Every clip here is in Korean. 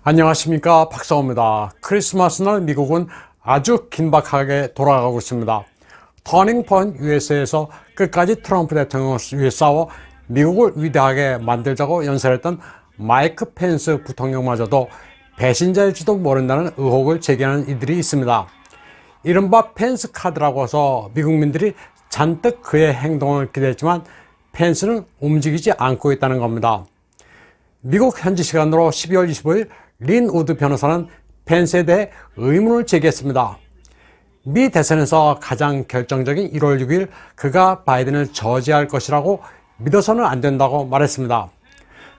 안녕하십니까, 박사호입니다. 크리스마스날 미국은 아주 긴박하게 돌아가고 있습니다. 터닝 포인트 USA에서 끝까지 트럼프 대통령을 위해 싸워 미국을 위대하게 만들자고 연설했던 마이크 펜스 부통령마저도 배신자일지도 모른다는 의혹을 제기하는 이들이 있습니다. 이른바 펜스 카드라고 해서 미국민들이 잔뜩 그의 행동을 기대했지만 펜스는 움직이지 않고 있다는 겁니다. 미국 현지 시간으로 12월 25일 린 우드 변호사는 펜스에 대해 의문을 제기했습니다. 미 대선에서 가장 결정적인 1월 6일 그가 바이든을 저지할 것이라고 믿어서는 안 된다고 말했습니다.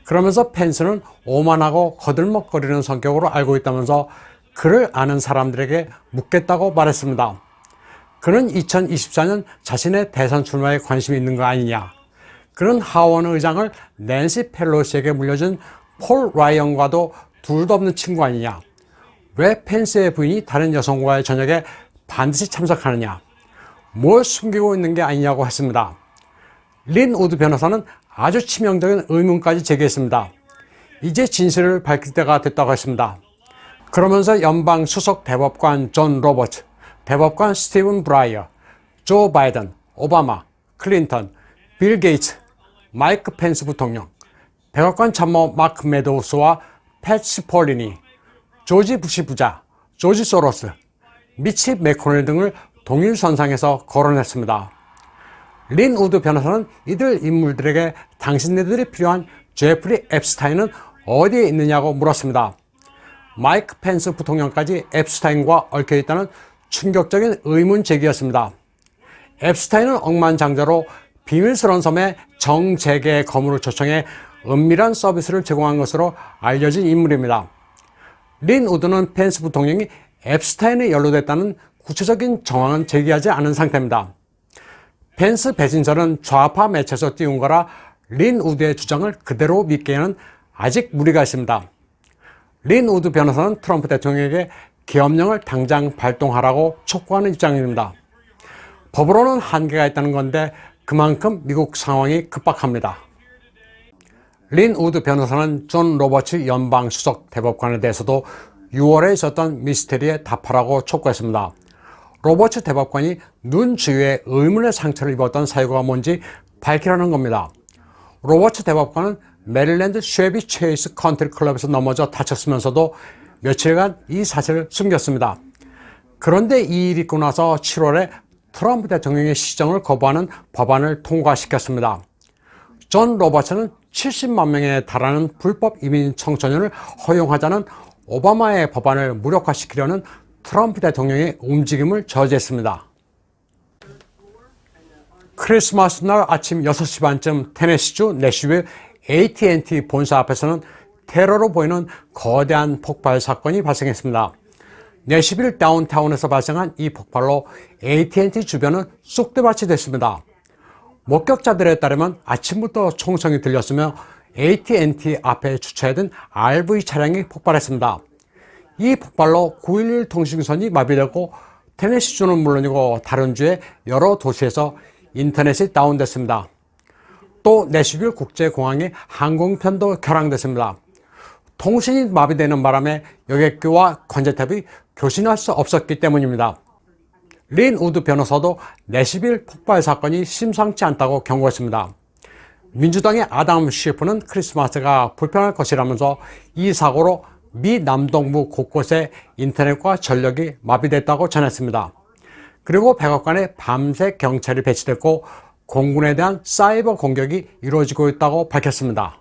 그러면서 펜스는 오만하고 거들먹거리는 성격으로 알고 있다면서 그를 아는 사람들에게 묻겠다고 말했습니다. 그는 2024년 자신의 대선 출마에 관심이 있는 거 아니냐. 그는 하원 의장을 낸시 펠로시에게 물려준 폴 라이언과도 둘도 없는 친구 아니냐. 왜 펜스의 부인이 다른 여성과의 저녁에 반드시 참석하느냐. 뭘 숨기고 있는 게 아니냐고 했습니다. 린 우드 변호사는 아주 치명적인 의문까지 제기했습니다. 이제 진실을 밝힐 때가 됐다고 했습니다. 그러면서 연방 수석 대법관 존 로버츠, 대법관 스티븐 브라이어, 조 바이든, 오바마, 클린턴, 빌 게이츠, 마이크 펜스 부통령, 백악관 참모 마크 메도우스와 팻 시폴리니, 조지 부시 부자, 조지 소로스, 미치 맥코넬 등을 동일선상에서 거론했습니다. 린 우드 변호사는 이들 인물들에게 당신네들이 필요한 제프리 앱스타인은 어디에 있느냐고 물었습니다. 마이크 펜스 부통령까지 앱스타인과 얽혀있다는 충격적인 의문 제기였습니다. 앱스타인은 억만장자로 비밀스러운 섬에 정재계 거물을 초청해 은밀한 서비스를 제공한 것으로 알려진 인물입니다. 린 우드는 펜스 부통령이 앱스타인에 연루됐다는 구체적인 정황은 제기하지 않은 상태입니다. 펜스 배신설은 좌파 매체에서 띄운 거라 린 우드의 주장을 그대로 믿기에는 아직 무리가 있습니다. 린 우드 변호사는 트럼프 대통령에게 계엄령을 당장 발동하라고 촉구하는 입장입니다. 법으로는 한계가 있다는 건데 그만큼 미국 상황이 급박합니다. 린 우드 변호사는 존 로버츠 연방 수석 대법관에 대해서도 6월에 있었던 미스테리에 답하라고 촉구했습니다. 로버츠 대법관이 눈 주위에 의문의 상처를 입었던 사유가 뭔지 밝히라는 겁니다. 로버츠 대법관은 메릴랜드 쉐비 체이스 컨트리 클럽에서 넘어져 다쳤으면서도 며칠간 이 사실을 숨겼습니다. 그런데 이 일이 있고 나서 7월에 트럼프 대통령의 시정을 거부하는 법안을 통과시켰습니다. 존 로버츠는 70만 명에 달하는 불법 이민 청소년을 허용하자는 오바마의 법안을 무력화시키려는 트럼프 대통령의 움직임을 저지했습니다. 크리스마스 날 아침 6시 반쯤 테네시주 내슈빌 AT&T 본사 앞에서는 테러로 보이는 거대한 폭발 사건이 발생했습니다. 내슈빌 다운타운에서 발생한 이 폭발로 AT&T 주변은 쑥대밭이 됐습니다. 목격자들에 따르면 아침부터 총성이 들렸으며 AT&T 앞에 주차해둔 RV 차량이 폭발했습니다. 이 폭발로 911 통신선이 마비되고 테네시주는 물론이고 다른 주의 여러 도시에서 인터넷이 다운됐습니다. 또 내슈빌 국제공항의 항공편도 결항됐습니다. 통신이 마비되는 바람에 여객기와 관제탑이 교신할 수 없었기 때문입니다. 린 우드 변호사도 내슈빌 폭발 사건이 심상치 않다고 경고했습니다. 민주당의 아담 셰프는 크리스마스가 불편할 것이라면서 이 사고로 미 남동부 곳곳에 인터넷과 전력이 마비됐다고 전했습니다. 그리고 백악관에 밤새 경찰이 배치됐고 공군에 대한 사이버 공격이 이루어지고 있다고 밝혔습니다.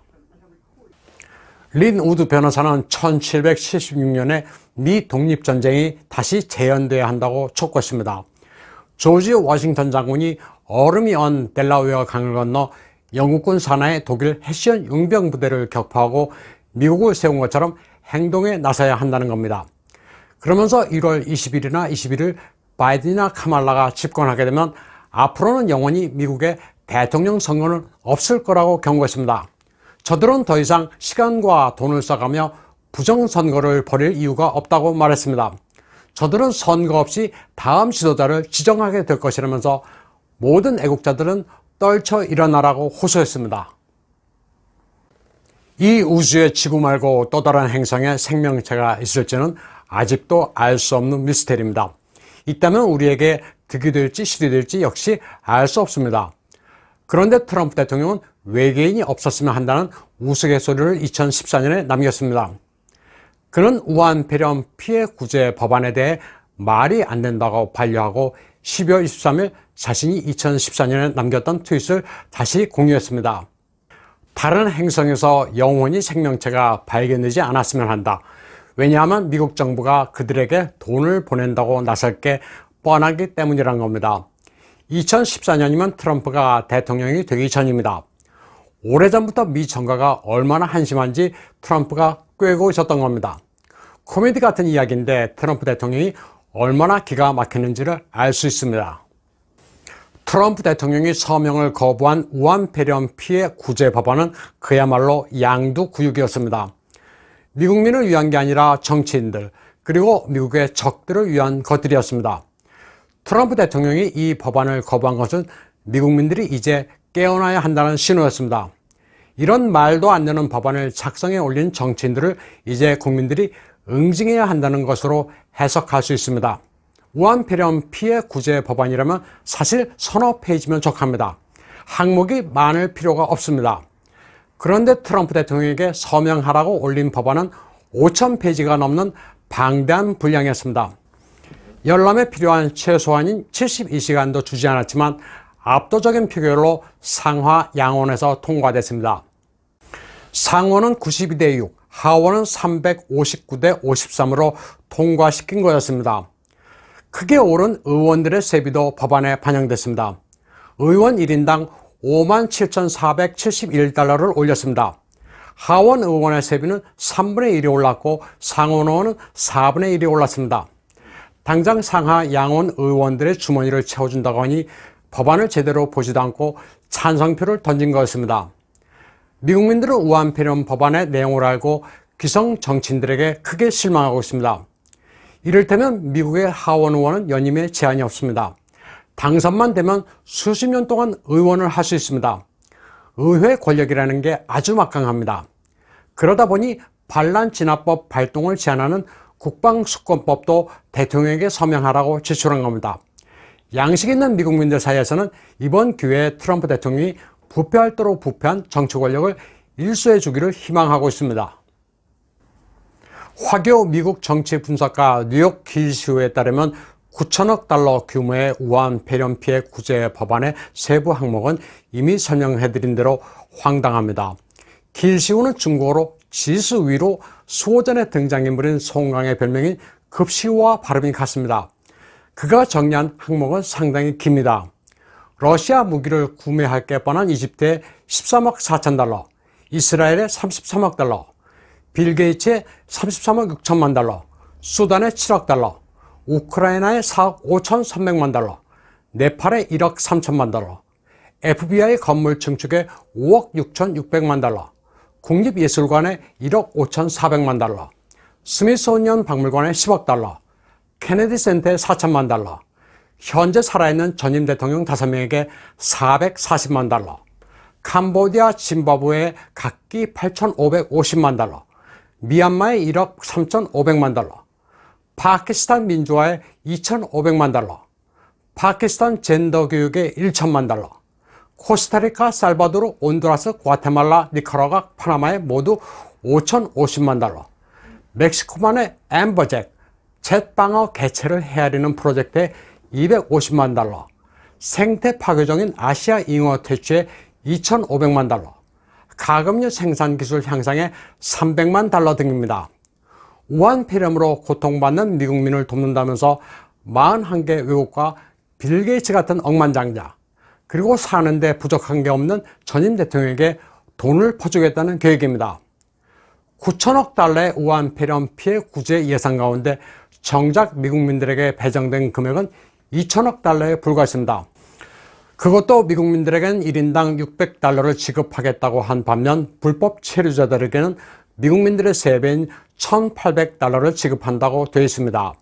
린 우드 변호사는 1776년에 미 독립전쟁이 다시 재연돼야 한다고 촉구했습니다. 조지 워싱턴 장군이 얼음이 언 델라웨어 강을 건너 영국군 산하의 독일 해시언 용병부대를 격파하고 미국을 세운 것처럼 행동에 나서야 한다는 겁니다. 그러면서 1월 20일이나 21일 바이든이나 카말라가 집권하게 되면 앞으로는 영원히 미국의 대통령 선거는 없을 거라고 경고했습니다. 저들은 더 이상 시간과 돈을 써가며 부정선거를 벌일 이유가 없다고 말했습니다. 저들은 선거 없이 다음 지도자를 지정하게 될 것이라면서 모든 애국자들은 떨쳐 일어나라고 호소했습니다. 이 우주의 지구 말고 또 다른 행성에 생명체가 있을지는 아직도 알 수 없는 미스테리입니다. 있다면 우리에게 득이 될지 실이 될지 역시 알 수 없습니다. 그런데 트럼프 대통령은 외계인이 없었으면 한다는 우스갯소리를 2014년에 남겼습니다. 그는 우한 폐렴 피해 구제 법안에 대해 말이 안 된다고 반려하고 12월 23일 자신이 2014년에 남겼던 트윗을 다시 공유했습니다. 다른 행성에서 영원히 생명체가 발견되지 않았으면 한다. 왜냐하면 미국 정부가 그들에게 돈을 보낸다고 나설 게 뻔하기 때문이란 겁니다. 2014년이면 트럼프가 대통령이 되기 전입니다. 오래전부터 미 정가가 얼마나 한심한지 트럼프가 꿰고 있었던 겁니다. 코미디 같은 이야기인데 트럼프 대통령이 얼마나 기가 막혔는지를 알 수 있습니다. 트럼프 대통령이 서명을 거부한 우한 폐렴 피해 구제 법안은 그야말로 양두구육이었습니다. 미국민을 위한 게 아니라 정치인들 그리고 미국의 적들을 위한 것들이었습니다. 트럼프 대통령이 이 법안을 거부한 것은 미국민들이 이제 깨어나야 한다는 신호였습니다. 이런 말도 안 되는 법안을 작성해 올린 정치인들을 이제 국민들이 응징해야 한다는 것으로 해석할 수 있습니다. 우한 폐렴 피해 구제 법안이라면 사실 서너 페이지면 족합니다. 항목이 많을 필요가 없습니다. 그런데 트럼프 대통령에게 서명하라고 올린 법안은 5,000페이지가 넘는 방대한 분량이었습니다. 열람에 필요한 최소한인 72시간도 주지 않았지만 압도적인 표결로 상하 양원에서 통과됐습니다. 상원은 92대 6, 하원은 359대 53으로 통과시킨 거였습니다. 크게 오른 의원들의 세비도 법안에 반영됐습니다. 의원 1인당 57,471달러를 올렸습니다. 하원 의원의 세비는 3분의 1이 올랐고 상원 의원은 4분의 1이 올랐습니다. 당장 상하 양원 의원들의 주머니를 채워준다고 하니 법안을 제대로 보지도 않고 찬성표를 던진 거였습니다. 미국민들은 우한 폐렴 법안의 내용을 알고 기성 정치인들에게 크게 실망하고 있습니다. 이를테면 미국의 하원 의원은 연임에 제한이 없습니다. 당선만 되면 수십 년 동안 의원을 할 수 있습니다. 의회 권력이라는 게 아주 막강합니다. 그러다 보니 반란 진압법 발동을 제한하는 국방수권법도 대통령에게 서명하라고 제출한 겁니다. 양식 있는 미국민들 사이에서는 이번 기회에 트럼프 대통령이 부패할 대로 부패한 정치 권력을 일소해 주기를 희망하고 있습니다. 화교 미국 정치 분석가 뉴욕 길시우에 따르면 9천억 달러 규모의 우한 폐렴 피해 구제 법안의 세부 항목은 이미 설명해드린 대로 황당합니다. 길시우는 중국어로 지수위로 수호전의 등장인물인 송강의 별명인 급시우와 발음이 같습니다. 그가 정리한 항목은 상당히 깁니다. 러시아 무기를 구매할 게 뻔한 이집트의 13억 4천 달러, 이스라엘의 33억 달러, 빌 게이츠의 33억 6천만 달러, 수단의 7억 달러, 우크라이나의 4억 5,300만 달러, 네팔의 1억 3천만 달러, FBI 건물 증축의 5억 6,600만 달러, 국립예술관의 1억 5,400만 달러, 스미소니언 박물관의 10억 달러, 케네디 센터의 4천만 달러, 현재 살아있는 전임 대통령 5명에게 440만 달러, 캄보디아, 짐바브웨의 각기 8,550만 달러, 미얀마의 1억 3,500만 달러, 파키스탄 민주화의 2,500만 달러, 파키스탄 젠더 교육의 1천만 달러, 코스타리카, 살바도르, 온두라스, 과테말라, 니카라과, 파나마의 모두 5,050만 달러, 멕시코만의 엠버잭, 잿방어 개체를 헤아리는 프로젝트에 250만 달러, 생태 파괴종인 아시아 잉어 퇴치에 2,500만 달러, 가금류 생산 기술 향상에 300만 달러 등입니다. 우한 폐렴으로 고통받는 미국민을 돕는다면서 41개 외국과 빌 게이츠 같은 억만장자, 그리고 사는데 부족한 게 없는 전임 대통령에게 돈을 퍼주겠다는 계획입니다. 9천억 달러의 우한 폐렴 피해 구제 예산 가운데 정작 미국민들에게 배정된 금액은 2천억 달러에 불과했습니다. 그것도 미국민들에겐 1인당 600달러를 지급하겠다고 한 반면 불법 체류자들에게는 미국민들의 3배인 1,800달러를 지급한다고 되어 있습니다.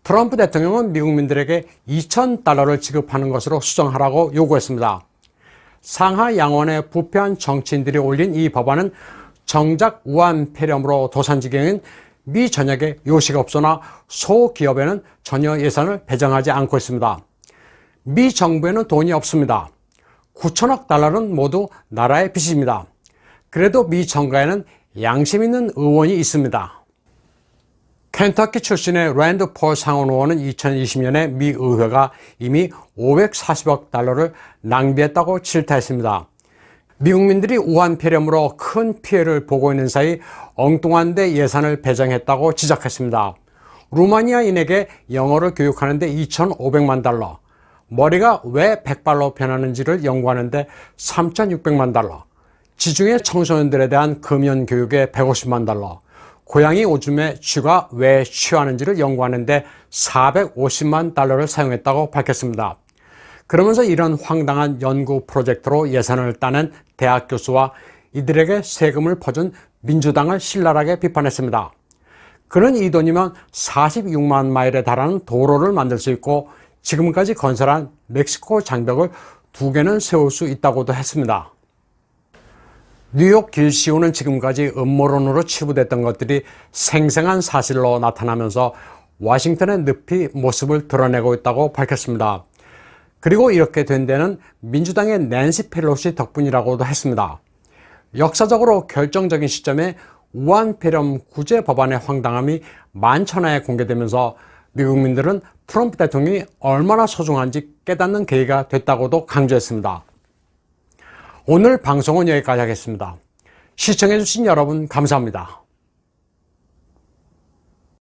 트럼프 대통령은 미국민들에게 2,000달러를 지급하는 것으로 수정하라고 요구했습니다. 상하 양원의 부패한 정치인들이 올린 이 법안은 정작 우한 폐렴으로 도산지경인 미 전역의 요식업소나 소기업에는 전혀 예산을 배정하지 않고 있습니다. 미 정부에는 돈이 없습니다. 9천억 달러는 모두 나라의 빚입니다. 그래도 미 정가에는 양심 있는 의원이 있습니다. 켄터키 출신의 랜드 폴 상원 의원은 2020년에 미 의회가 이미 540억 달러를 낭비했다고 질타했습니다. 미국민들이 우한 폐렴으로 큰 피해를 보고 있는 사이 엉뚱한 데 예산을 배정했다고 지적했습니다. 루마니아인에게 영어를 교육하는 데 2,500만 달러, 머리가 왜 백발로 변하는지를 연구하는 데 3,600만 달러, 지중해 청소년들에 대한 금연 교육에 150만 달러, 고양이 오줌에 쥐가 왜 취하는지를 연구하는 데 450만 달러를 사용했다고 밝혔습니다. 그러면서 이런 황당한 연구 프로젝트로 예산을 따낸 대학 교수와 이들에게 세금을 퍼준 민주당을 신랄하게 비판했습니다. 그는 이 돈이면 46만 마일에 달하는 도로를 만들 수 있고 지금까지 건설한 멕시코 장벽을 2개는 세울 수 있다고도 했습니다. 뉴욕 길시우는 지금까지 음모론으로 치부됐던 것들이 생생한 사실로 나타나면서 워싱턴의 늪이 모습을 드러내고 있다고 밝혔습니다. 그리고 이렇게 된 데는 민주당의 낸시 펠로시 덕분이라고도 했습니다. 역사적으로 결정적인 시점에 우한 폐렴 구제 법안의 황당함이 만천하에 공개되면서 미국민들은 트럼프 대통령이 얼마나 소중한지 깨닫는 계기가 됐다고도 강조했습니다. 오늘 방송은 여기까지 하겠습니다. 시청해주신 여러분 감사합니다.